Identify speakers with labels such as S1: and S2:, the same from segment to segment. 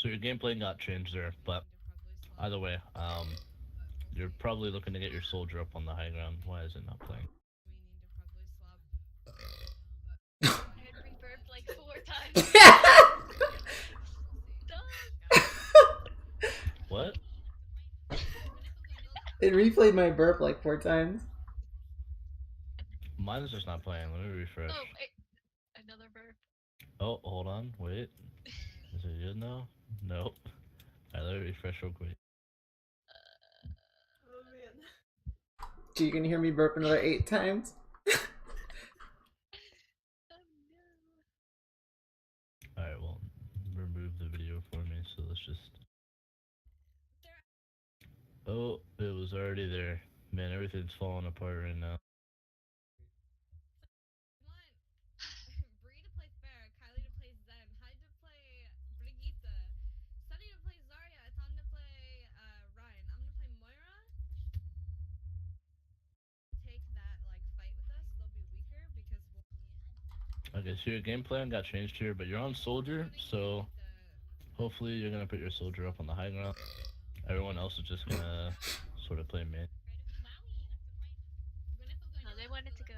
S1: So your gameplay got changed there, but either way, you're probably looking to get your soldier up on the high ground. Why is it not playing?
S2: I had reverb like 4 times. Stop.
S1: What?
S3: It replayed my burp like 4 times.
S1: Mine is just not playing. Let me refresh.
S2: Oh, wait. Another burp.
S1: Oh, hold on. Wait. Is it good now? Nope. Alright, let me refresh real quick.
S4: Oh man.
S3: So you can hear me burp another 8 times.
S2: Oh no.
S1: Alright, well, remove the video for me, so let's just... Oh, it was already there. Man, everything's falling apart right now.
S5: Bree to play Fair, Kylie to play Zen, Hyde to play Brigitte, Sunny to play Zarya, Atan to play Ryan. I'm gonna play Moira. Take that like fight with us, they'll be weaker because
S1: Okay, so your game plan got changed here, but you're on soldier, so hopefully you're gonna put your soldier up on the high ground. Everyone else is just gonna sort of play mid.
S2: Oh, they wanted to go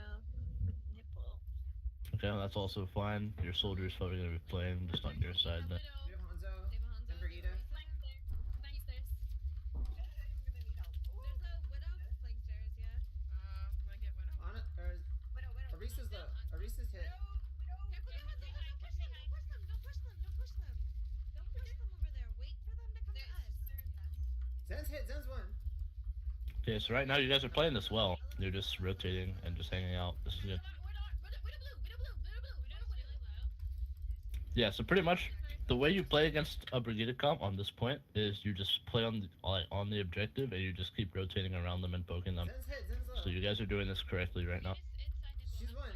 S2: nipple.
S1: Okay, well, that's also fine. Your soldier is probably gonna be playing just on your side then.
S4: We have Hanzo and Brigitte.
S5: there's a Widow flank stairs, yeah.
S4: I'm gonna get Widow. On it, or Arisa's the Arisa's hit.
S5: Don't push them, don't push them. Don't push them over there. Wait for them to come to us.
S4: Zen's hit. Zen's one.
S1: Okay, so right now you guys are playing this well. You're just rotating and just hanging out. This is good. Yeah, so pretty much the way you play against a Brigida comp on this point is you just play on the objective and you just keep rotating around them and poking them.
S4: Zen's hit. Zen's low.
S1: So you guys are doing this correctly right now.
S4: She's one.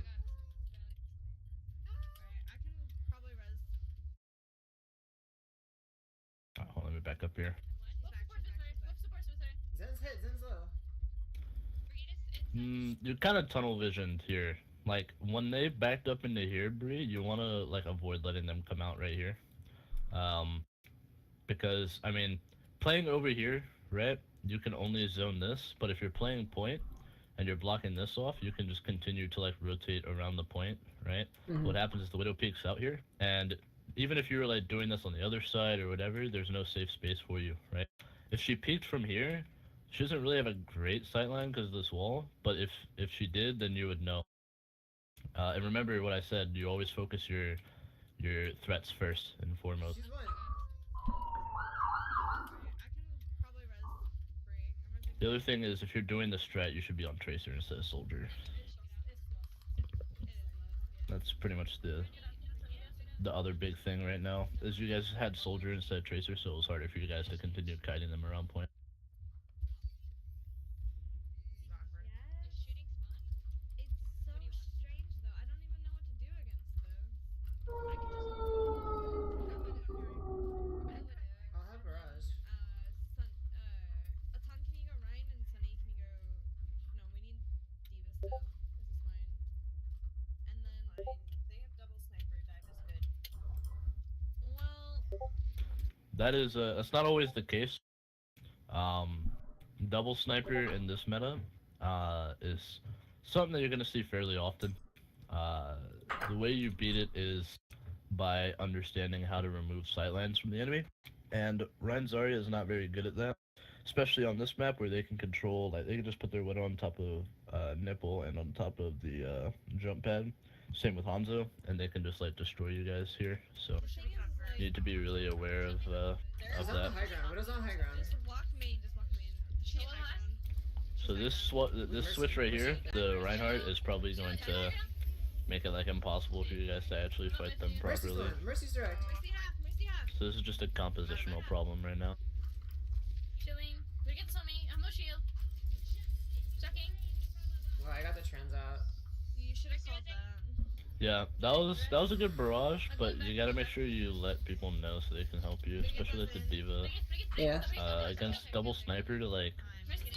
S5: Alright, I can probably res.
S1: Alright, hold on, let me back up here.
S4: Zen's hit. Zen's low.
S1: You're kind of tunnel visioned here. Like when they backed up into here, Bree, you want to like avoid letting them come out right here. Because I mean, playing over here, right? You can only zone this, but if you're playing point and you're blocking this off, you can just continue to like rotate around the point, right? What happens is the Widow peeks out here, and even if you were like doing this on the other side or whatever, there's no safe space for you, right? If she peeked from here, she doesn't really have a great sightline because of this wall, but if she did, then you would know. And remember what I said, you always focus your threats first and foremost.
S4: She's one.
S5: I can probably res Bree. I'm gonna take
S1: The other thing is if you're doing the strat, you should be on Tracer instead of Soldier.
S5: it is low.
S1: That's pretty much the other big thing right now is you guys had Soldier instead of Tracer, so it was harder for you guys to continue kiting them around point.
S5: It's so strange though. I don't even know what to do against those.
S4: I'll have Barrage.
S5: Atan, can you go Ryan and Sunny? Can you go? No, we need Diva still. This is fine. And then
S4: They have double sniper. Dive is good.
S5: well,
S1: That's not always the case. Double sniper in this meta is something that you're gonna see fairly often. The way you beat it is by understanding how to remove sightlines from the enemy, and Ryan Zarya is not very good at that, especially on this map where they can control, like they can just put their Widow on top of nipple and on top of the jump pad. Same with Hanzo, and they can just like destroy you guys here. So
S5: the thing is like.
S1: you need to be really aware of
S4: Widow's on
S1: that.
S4: the high ground. Widow's on high ground.
S5: Just walk main. She high ground.
S1: So this switch right here, the Reinhardt, is probably going to make it like impossible for you guys to actually fight them
S4: Mercy's
S1: properly.
S4: one. Mercy's direct.
S5: Mercy half.
S1: So this is just a compositional problem right now.
S2: Chilling. We get some me. I'm no shield. Checking.
S4: Well, I got the trans out.
S5: You should have called that.
S1: Yeah, that was a good barrage, but you gotta make sure you let people know so they can help you, especially like the Diva.
S3: Yeah.
S1: Against double sniper, to like,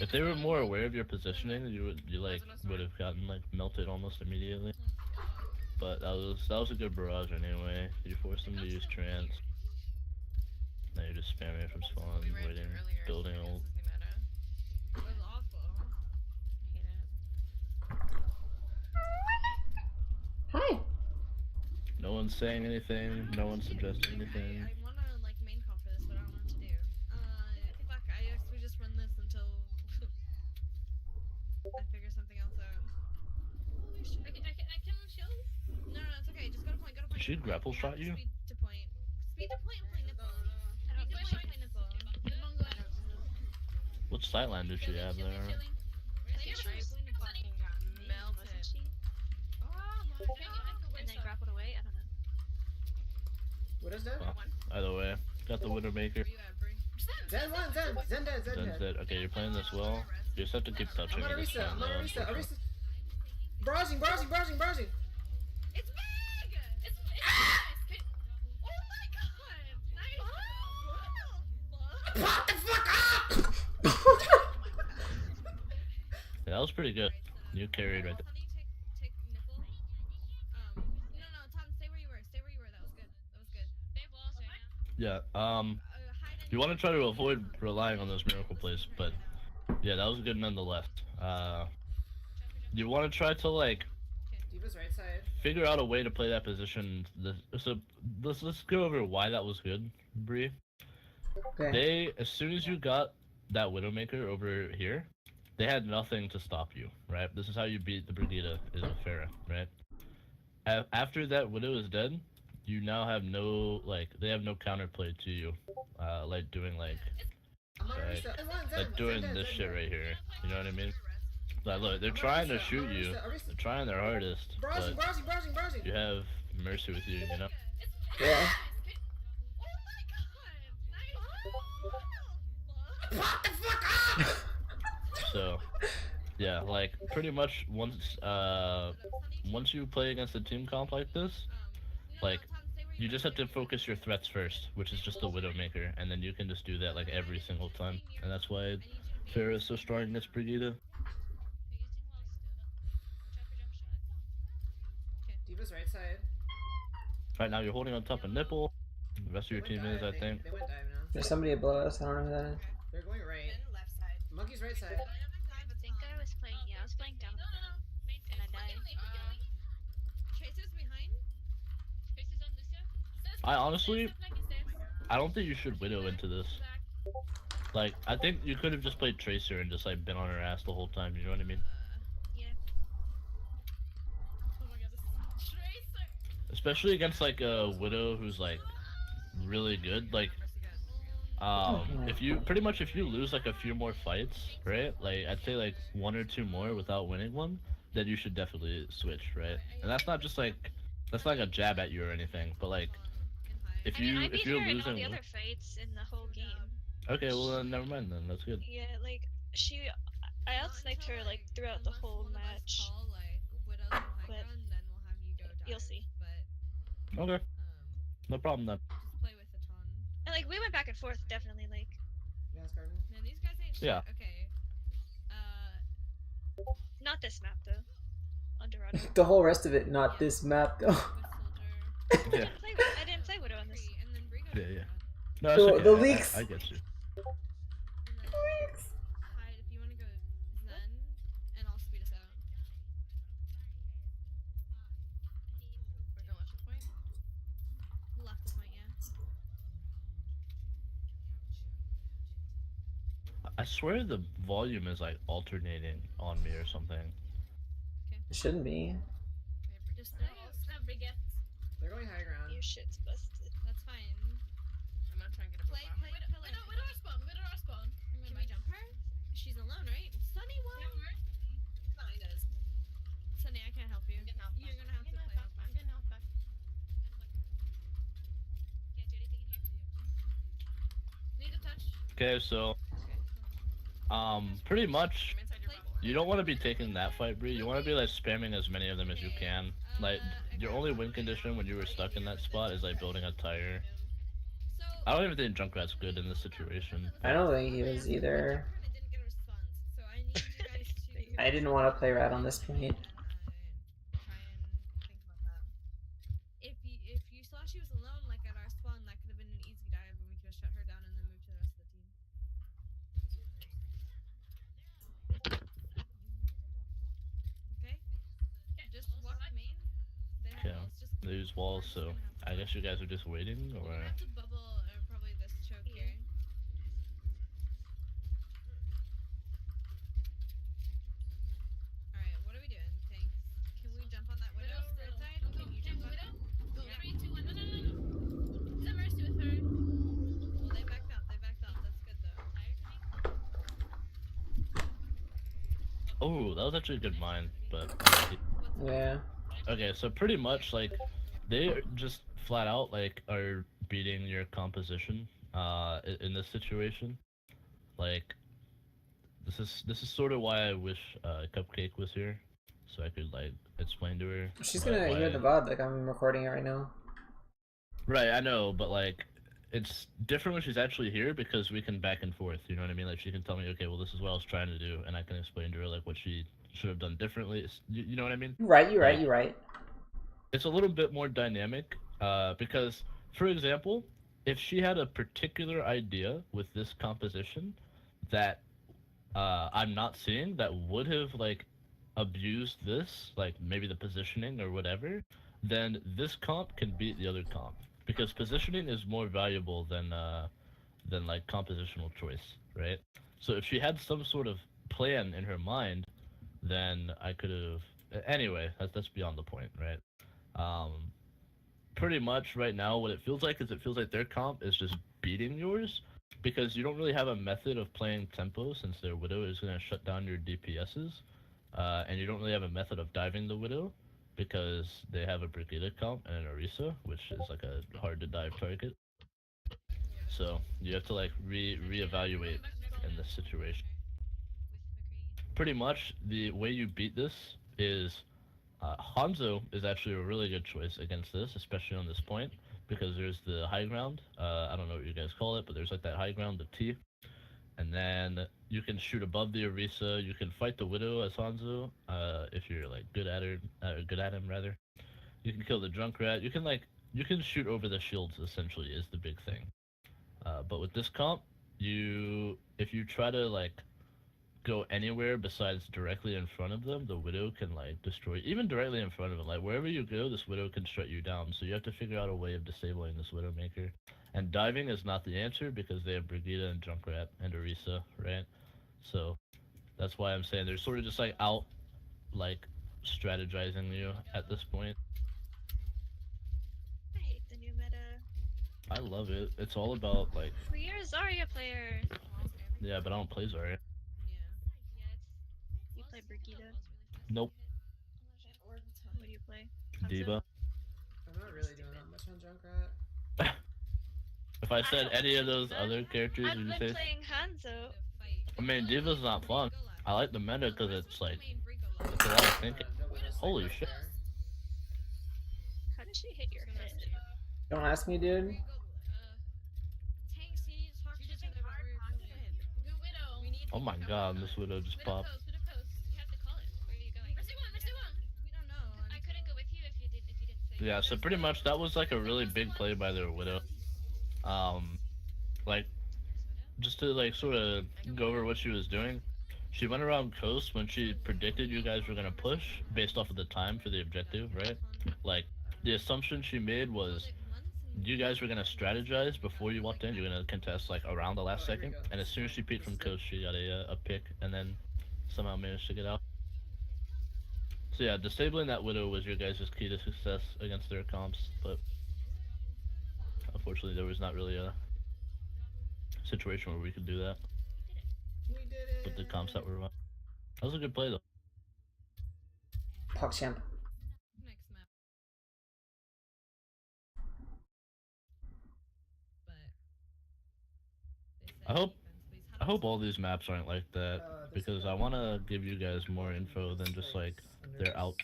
S1: if they were more aware of your positioning, you would have gotten like melted almost immediately. But that was a good barrage anyway. You forced them to use trance. Now you're just spamming from spawn,
S2: We ran
S1: waiting,
S2: through earlier.
S1: building
S2: so I
S1: ult.
S2: guess doesn't matter.
S5: It was awful.
S2: Hate it.
S3: Hi.
S1: No one's saying anything, no one's suggesting anything.
S5: I want to like main comp for this, but I don't know what to do. Fuck, I guess we just run this until I figure something else out. Holy shit.
S2: I can show.
S5: No, it's okay. Just go to point. Go to point.
S1: Did she grapple
S5: have
S1: shot
S5: to
S1: you?
S5: Speed to point. Speed to point and play nipple.
S2: I don't
S5: Speed to point and play nipple.
S2: Bongo out.
S1: What sideline did she have there?
S2: Play nipple.
S5: Play nipple.
S2: Melted.
S6: Wasn't she?
S2: Oh my god.
S6: And then grappled away? I don't know.
S4: What is that?
S1: Well, either way, got the Widowmaker.
S5: Where you at, Bree?
S4: Zen one, Zen dead, Zen
S1: Zen's
S4: dead.
S1: dead. Okay, you're playing this well. You just have to keep touching.
S4: I'm on a
S1: this
S4: reset,
S1: time,
S4: I'm on a
S1: though.
S4: reset, Browsing!
S5: It's big! It's nice! Oh my god! Nice!
S4: Pop the fuck up!
S1: Yeah, that was pretty good. You carried right there.
S5: Honey, take nipple. No, Tom, stay where you were. Stay where you were. That was good.
S2: They have walls right now.
S1: Yeah,
S5: Hide
S1: you want to try to avoid relying on those miracle plays, but yeah, that was good nonetheless. You want to try to like
S4: Diva's right side.
S1: figure out a way to play that position. So let's go over why that was good, Bree.
S3: Okay.
S1: As soon as you got that Widowmaker over here, they had nothing to stop you, right? This is how you beat the Brigitte is with Pharah, right? After that Widow is dead, you now have no, they have no counterplay to you, like doing
S4: I'm on a
S1: Right.
S4: reset. Zen,
S1: like doing
S4: Zen dead,
S1: this
S4: Zen
S1: shit
S4: dead.
S1: right here. You know what I mean? Like, look, they're
S4: I'm on a
S1: trying to
S4: reset,
S1: shoot
S4: I'm on a
S1: you.
S4: reset, a reset.
S1: They're trying their hardest,
S4: Browsing!
S1: but you have Mercy with you, you know?
S3: Yeah.
S4: Pop the fuck up!
S1: So, yeah, like pretty much once you play against a team comp like this, like you just have to focus your threats first, which is just the Widowmaker, and then you can just do that like every single time, and that's why Pharah is so strong against Brigitte.
S6: They're using walls still. Try for jump shot.
S4: Diva's right side.
S1: Right now you're holding on top of Nipple. The rest of your
S4: They
S1: team
S4: went
S1: is,
S4: dive,
S1: I think.
S4: They went dive now.
S3: There's somebody below us. I don't know who that is.
S4: They're going right.
S2: Left side.
S4: Monkey's right side.
S6: I think I was playing, I was playing down. And I died.
S5: Tracer's behind.
S2: Faces on Lucio.
S1: I honestly, I don't think you should Widow into this. Like, I think you could have just played Tracer and just like been on her ass the whole time. You know what I mean?
S6: Yeah.
S5: Oh my god, this is Tracer.
S1: Especially against like a Widow who's like really good. Like, if you lose like a few more fights, right? Like I'd say like 1 or 2 more without winning one, then you should definitely switch, right? And that's not just like that's not like a jab at you or anything, but like if
S6: I mean, I
S1: if
S6: beat
S1: you're
S6: her in all
S1: losing,
S6: the other fights in the whole game.
S1: okay, well then never mind then. That's good.
S6: Yeah, like, I outsniked her, like, throughout the whole match. But you'll see.
S1: Okay, no problem then.
S5: Play with a ton.
S6: And, like, we went back and forth, definitely, like,
S4: Lance Garden.
S5: Man, these guys ain't shit.
S1: Yeah.
S5: Okay.
S6: not this map, though. Underwater.
S3: The whole rest of it, not this map though.
S5: With Soldier.
S1: Yeah,
S6: I didn't play Widow on this.
S5: Bree, and then Bree goes
S1: yeah, yeah.
S5: front.
S1: No, it's
S3: The-
S1: okay.
S3: the leaks.
S1: I get you.
S5: And then hide if you want to go Zen, and I'll speed us out.
S2: We're going left with point.
S5: Left the point, yeah.
S1: I swear the volume is like alternating on me or something.
S3: It shouldn't be.
S5: Just
S2: Brigitte.
S4: They're going high ground.
S6: Your shit's busted.
S5: that's fine.
S2: I'm gonna try and get a
S5: Play,
S2: profile.
S5: Widow our spawn. Widow our spawn. Can we jump her? She's alone, right? Sunny, what?
S2: Fine, does.
S5: Sunny, I can't help you.
S2: I'm getting health
S5: You're
S2: back.
S5: gonna have to play help
S2: I'm getting health back.
S6: Can't do anything in here.
S5: Need a touch.
S1: Okay, so pretty much
S2: I'm inside your bubble.
S1: you don't want to be taking that fight, Bree. You want to be like spamming as many of them as you can. Like your only win condition when you were stuck in that spot is like building a tire.
S5: So,
S1: I don't even think Junkrat's good in this situation.
S3: I don't think he was either.
S5: I didn't get a response, so I need you guys to.
S3: I didn't want to play rat on this point.
S5: Try and think about that. If you saw she was alone, like at our spawn, that could have been an easy dive, and we could to shut her down and then move to the rest of the team. Okay? Just walk main. They have
S1: Okay.
S5: walls. Just
S1: They use walls, so I guess you guys are just waiting, or?
S5: we have to bubble probably this choke here. Alright, what are we doing? Tanks. Can we jump on that widow right side? Can you jump on it?
S2: Go, 3, 2, 1. No. There's a mercy with her.
S5: Well, they backed out. That's good though.
S1: Oh, that was actually a good mine, but
S3: Yeah.
S1: okay. So pretty much like they just flat out like are beating your composition in this situation. Like this is sort of why I wish Cupcake was here, so I could like explain to her.
S3: She's
S1: like,
S3: gonna
S1: why-
S3: hear the VOD, like I'm recording it right now.
S1: Right, I know, but like it's different when she's actually here because we can back and forth. You know what I mean? Like she can tell me, okay, well this is what I was trying to do, and I can explain to her like what she should have done differently. You know what I mean?
S3: You're right.
S1: It's a little bit more dynamic because, for example, if she had a particular idea with this composition that I'm not seeing that would have like abused this, like maybe the positioning or whatever, then this comp can beat the other comp because positioning is more valuable than like compositional choice, right? So if she had some sort of plan in her mind, then I could have. Anyway, that's beyond the point, right? Pretty much right now, what it feels like is it feels like their comp is just beating yours because you don't really have a method of playing tempo since their widow is going to shut down your DPSs, and you don't really have a method of diving the widow because they have a Brigida comp and an Orisa, which is like a hard to dive target. So you have to like reevaluate in this situation. Pretty much the way you beat this is Hanzo is actually a really good choice against this, especially on this point, because there's the high ground. I don't know what you guys call it, but there's like that high ground, the T. And then you can shoot above the Orisa. You can fight the Widow as Hanzo if you're like good at her, good at him rather. You can kill the Junkrat. You can shoot over the shields. Essentially, is the big thing. But with this comp, if you try to like go anywhere besides directly in front of them, the Widow can like destroy even directly in front of them. Like wherever you go, this Widow can shut you down. So you have to figure out a way of disabling this Widowmaker. And diving is not the answer because they have Brigida and Junkrat and Orisa, right? So that's why I'm saying they're sort of just like out like strategizing you at this point.
S6: I hate the new meta.
S1: I love it. It's all about like
S6: You're a Zarya player.
S1: yeah, but I don't play Zarya.
S6: You play Brigida.
S1: Nope.
S6: What do you play? Hanzo?
S1: Diva.
S4: I'm not really doing that much on Junkrat.
S1: If I said any of those other characters,
S6: I've
S1: would you
S6: been
S1: say?
S6: playing Hanzo.
S1: I mean, Diva's not fun. I like the meta because it's like it's a lot of thinking. Holy shit!
S6: How did she hit your head?
S3: Don't ask me, dude.
S5: Tanks, you need to talk to each other about where you're going.
S2: Go Widow.
S1: Oh my god, this Widow just popped.
S2: Widow post.
S6: You have to call it. Where are you going?
S2: Mercy 1.
S5: We don't know.
S6: I couldn't go with you if you didn't say.
S1: Yeah, so pretty much that was like a really big play by their Widow. Like just to like sort of go over what she was doing. She went around coast when she predicted you guys were gonna push based off of the time for the objective, right? Like the assumption she made was you guys were gonna strategize before you walked in. You're gonna contest like around the last second, and as soon as she peeked from coast, she got a pick, and then somehow managed to get out. So yeah, disabling that Widow was your guys' key to success against their comps, but unfortunately there was not really a situation where we could do that
S4: We did it.
S1: with the comps that were run. That was a good play though.
S3: PogChamp.
S5: Next map. But they said
S1: I hope-
S5: defense, please.
S1: I hope all these maps aren't like that
S4: This
S1: because
S4: is
S1: I want to give you guys more info than just like they're out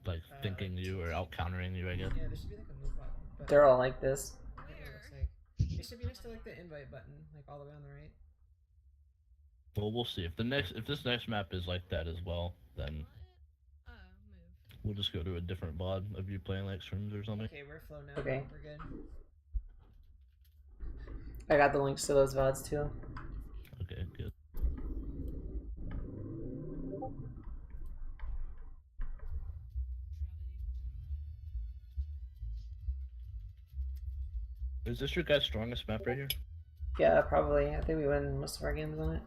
S1: like thinking you or out countering you, I guess.
S4: Yeah, there should be like a move button. But
S3: They're all like this.
S4: I think it looks like it should be next to like the invite button, like all the way on the right.
S1: Well, we'll see if this next map is like that as well. Then
S5: What? Move.
S1: we'll just go to a different VOD of you playing like scrims or something.
S4: Okay, we're flow now.
S3: Okay.
S4: We're good.
S3: I got the links to those VODs too.
S1: Okay, good. Is this your guys' strongest map right here?
S3: Yeah, probably. I think we win most of our games on it.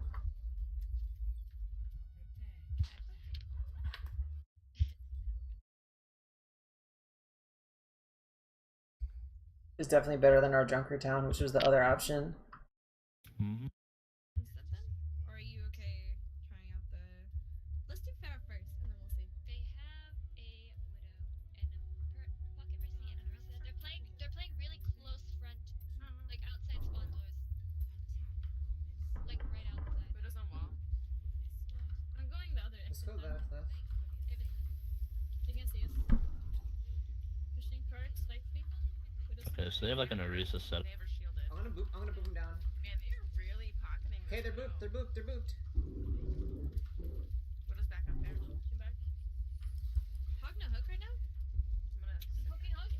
S3: It's definitely better than our Junker Town, which was the other option.
S1: Mm-hmm.
S5: Instead then? Or are you okay trying out the... Let's do Farah first, and then we'll see.
S7: They have a Widow and a Pocket Mercy and an Orisa. They're playing really close front, like outside spawn doors. Like right outside.
S2: Widow's on wall. I'm going the other
S4: Let's
S2: exit
S4: go
S2: then.
S4: left.
S2: They can see us. Pushing cards, light speed. Widow's
S1: Okay, so they have like an Orisa set.
S2: They ever shielded.
S4: I'm gonna boop him down.
S2: Man, they're really pocketing.
S4: Okay, they're booped.
S2: Widow's back up there. Shoot back.
S5: Hog no hook right now?
S2: I'm poking hog.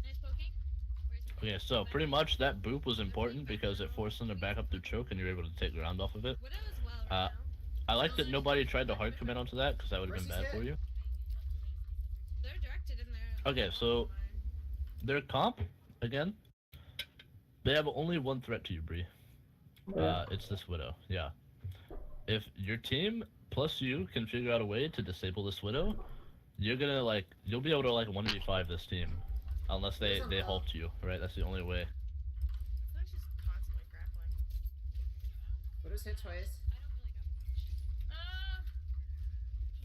S2: Nice poking.
S1: Okay, so pretty much that boop was important because it forced them to back up their choke and you're able to take ground off of it.
S5: Widow as well right now.
S1: I like that nobody tried to hard commit onto that because that would have been bad for you.
S5: They're directed in there.
S1: Okay, so their comp, again, they have only one threat to you, Bree. It's this Widow, yeah. If your team plus you can figure out a way to disable this Widow, you're gonna you'll be able to 1v5 this team. Unless they halt you, right? That's the only way.
S2: I feel like she's constantly grappling.
S4: Widow's hit twice.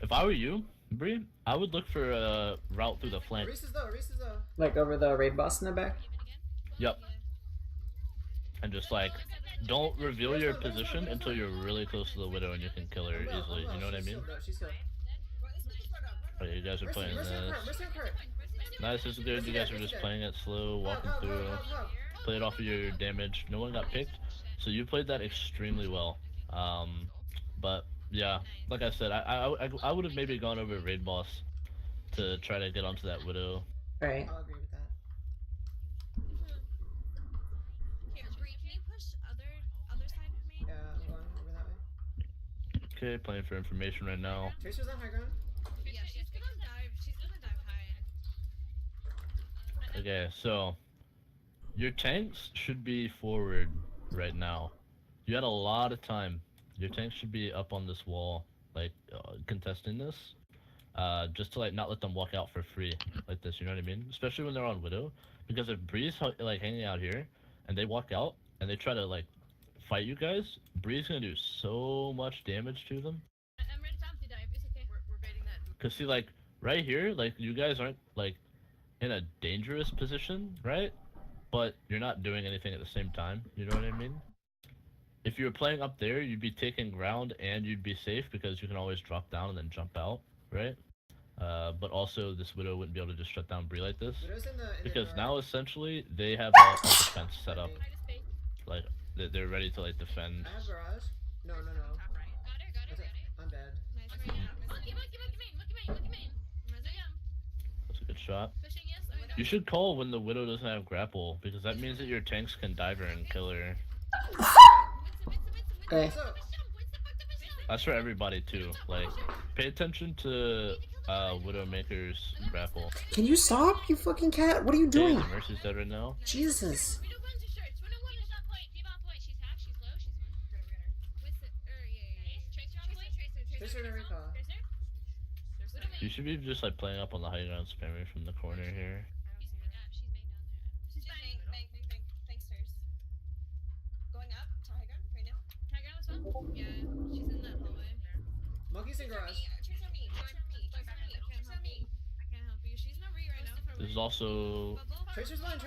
S1: If I were you, Bree, I would look for a route through the flank.
S4: Orisa's though.
S3: Like over the raid boss in the back.
S1: Yep. And just don't reveal your position until you're really close to the Widow and you can kill her easily. You know what I mean?
S4: She's healed.
S1: Okay, you guys are playing this.
S4: Where's her cart?
S1: Nice, this is good. You guys are just playing it slow, walking through. Play it off of your damage. No one got picked, so you played that extremely well. But yeah, like I said, I would have maybe gone over raid boss to try to get onto that Widow.
S3: Right.
S4: I'll agree with that.
S5: Here, Bree, can you push other side of me?
S4: Yeah, I'm going over that way.
S1: Okay, playing for information right now.
S4: Tracer's on high ground.
S5: Yeah, she's gonna dive high.
S1: Okay, so your tanks should be forward right now. You had a lot of time. Your tanks should be up on this wall, contesting this, just to not let them walk out for free like this. You know what I mean? Especially when they're on Widow, because if Bree's hanging out here and they walk out and they try to fight you guys, Bree's gonna do so much damage to them.
S2: I'm ready to dive. It's okay. We're baiting that.
S1: Cause see, right here, you guys aren't in a dangerous position, right? But you're not doing anything at the same time. You know what I mean? If you were playing up there, you'd be taking ground and you'd be safe because you can always drop down and then jump out, right? But also this Widow wouldn't be able to just shut down Bree like this.
S4: Widow's in the
S1: Because now essentially they have a defense set up.
S4: Right.
S1: They're ready to defend.
S4: I have barrage. No.
S2: Top right.
S7: Got her.
S4: I'm dead.
S5: Nice right now.
S2: Monkey main.
S1: That's a good shot.
S2: Pushing yes. Oh, no.
S1: You should call when the Widow doesn't have grapple, because that means that your tanks can dive her and kill her.
S3: Okay.
S4: So,
S1: That's for everybody too. Pay attention to Widowmaker's grapple.
S3: Can you stop, you fucking cat? What are you
S1: Okay,
S3: doing?
S1: Mercy's dead right now.
S3: Jesus.
S2: We don't want to shirts. We don't want to
S7: Keep on point. She's hacked. She's low. She's one. Tracer on point.
S4: Tracer to recall.
S1: You should be just playing up on the high ground, spamming from the corner here.
S7: She's main down there.
S5: She's bang. Thanks, Stairs. Going up to high ground right now?
S2: High ground as well?
S5: Yeah, she's in that hallway.
S4: Monkey's in garage.
S5: Trace on me. I can't help you. She's not re right now.
S1: There's also
S4: Tracer's one.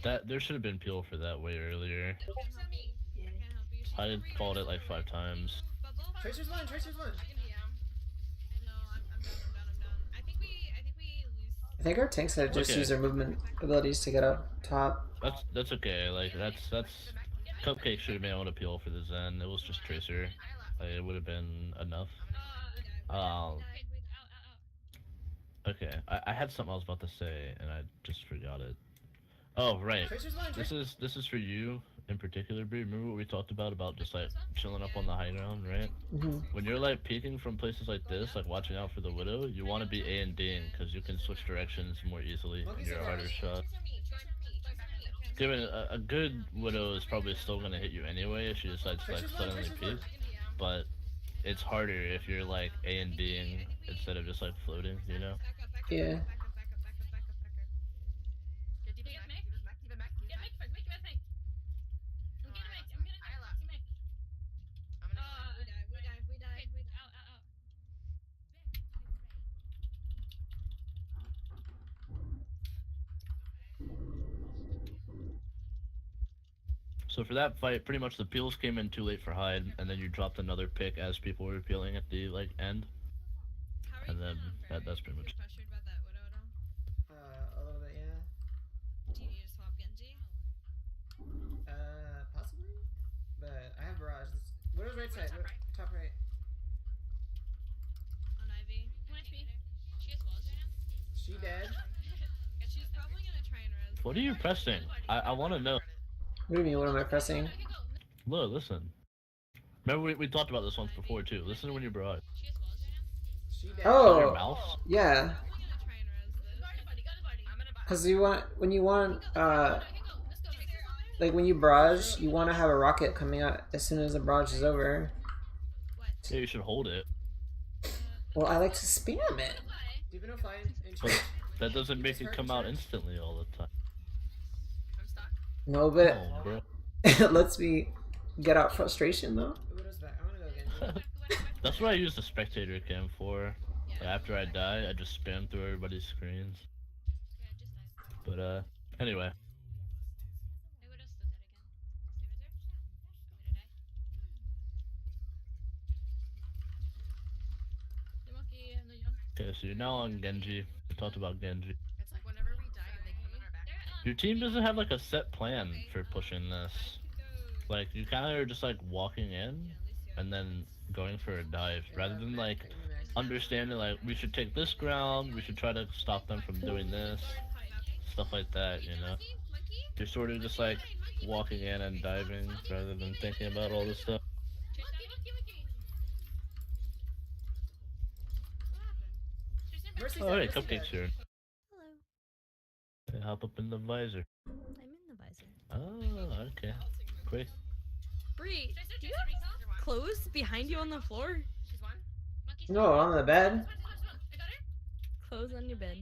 S1: that there should have been peel for that way earlier.
S5: I can't help you. She's
S1: I
S5: not re
S1: called
S5: right
S1: it
S5: now.
S1: 5 times.
S4: Tracer's one.
S5: No, I'm done. I think we lose.
S3: I think our tanks had just
S1: Okay.
S3: used their movement abilities to get up top.
S1: That's okay. That's Cupcake should have been able to peel for the Zen. It was just Tracer. It would have been enough. Okay, I had something I was about to say and I just forgot it. Oh right.
S4: Tracer's one.
S1: This is for you, in particular, Bree, remember what we talked about just like chilling up on the high ground, right?
S3: Mhm.
S1: When you're like peeking from places like this, like watching out for the widow, you want to be A and Ding because you can switch directions more easily and
S4: Monkey's
S1: you're a
S4: in
S1: harder
S4: garage.
S1: shot. Given a good widow is probably still gonna hit you anyway if she decides to like
S4: Pictures one,
S1: suddenly
S4: pictures
S1: peek,
S4: one.
S1: but it's harder if you're like A and Ding instead of just like floating, you know?
S3: Yeah.
S1: So for that fight, pretty much the peels came in too late for Hyde, and then you dropped another pick as people were peeling at the like end, and then that's pretty much.
S5: Pressured by that widow at all?
S4: A little bit, yeah.
S5: Do you need to swap Genji?
S4: Possibly? But I have barrage. Widow's right side. Top right.
S5: On Ivy.
S7: She has walls right now.
S4: She dead.
S5: She's probably gonna try and res.
S1: What are you pressing? I want to know.
S3: What do you mean? What am I pressing?
S1: Look, listen. Remember we talked about this once before too. Listen when you barrage.
S7: She has walls right now.
S4: She dead.
S3: Oh.
S1: Your mouse?
S3: Yeah.
S5: Probably gonna try and res this.
S3: Because when you want like when you barrage, you want to have a rocket coming out as soon as the barrage is over.
S1: Yeah, you should hold it.
S3: Well, I like to spam it.
S4: Deep enough flying.
S1: But that doesn't make it come out instantly all the time.
S3: No, but
S1: Oh, bro.
S3: it lets me get out frustration though.
S4: Widow's back. I wanna go again.
S1: That's what I use the spectator cam for. Like, after I die, I just spam through everybody's screens.
S7: Yeah, just died.
S1: But anyway.
S7: I would have still dead again. Stay right there.
S5: Monkey, no, you don't.
S1: Okay, so you're now on Genji. We talked about Genji.
S2: It's like whenever we die, they come in our back.
S1: Your team doesn't have like a set plan for pushing this. Like you kind of are just like walking in and then going for a dive rather than like understanding like we should take this ground, we should try to stop them from doing this, stuff like that, you know. You're sort of just like walking in and diving rather than thinking about all this stuff.
S4: Mercy's
S1: Oh,
S4: dead,
S1: hey,
S4: Mercy's dead.
S1: Cupcake's here.
S8: Hello.
S1: Hey, hop up in the visor.
S8: I'm in the visor.
S1: Oh, okay. Quick.
S8: Bree, do you have clothes behind you on the floor?
S3: No, on the bed.
S8: Clothes on your bed.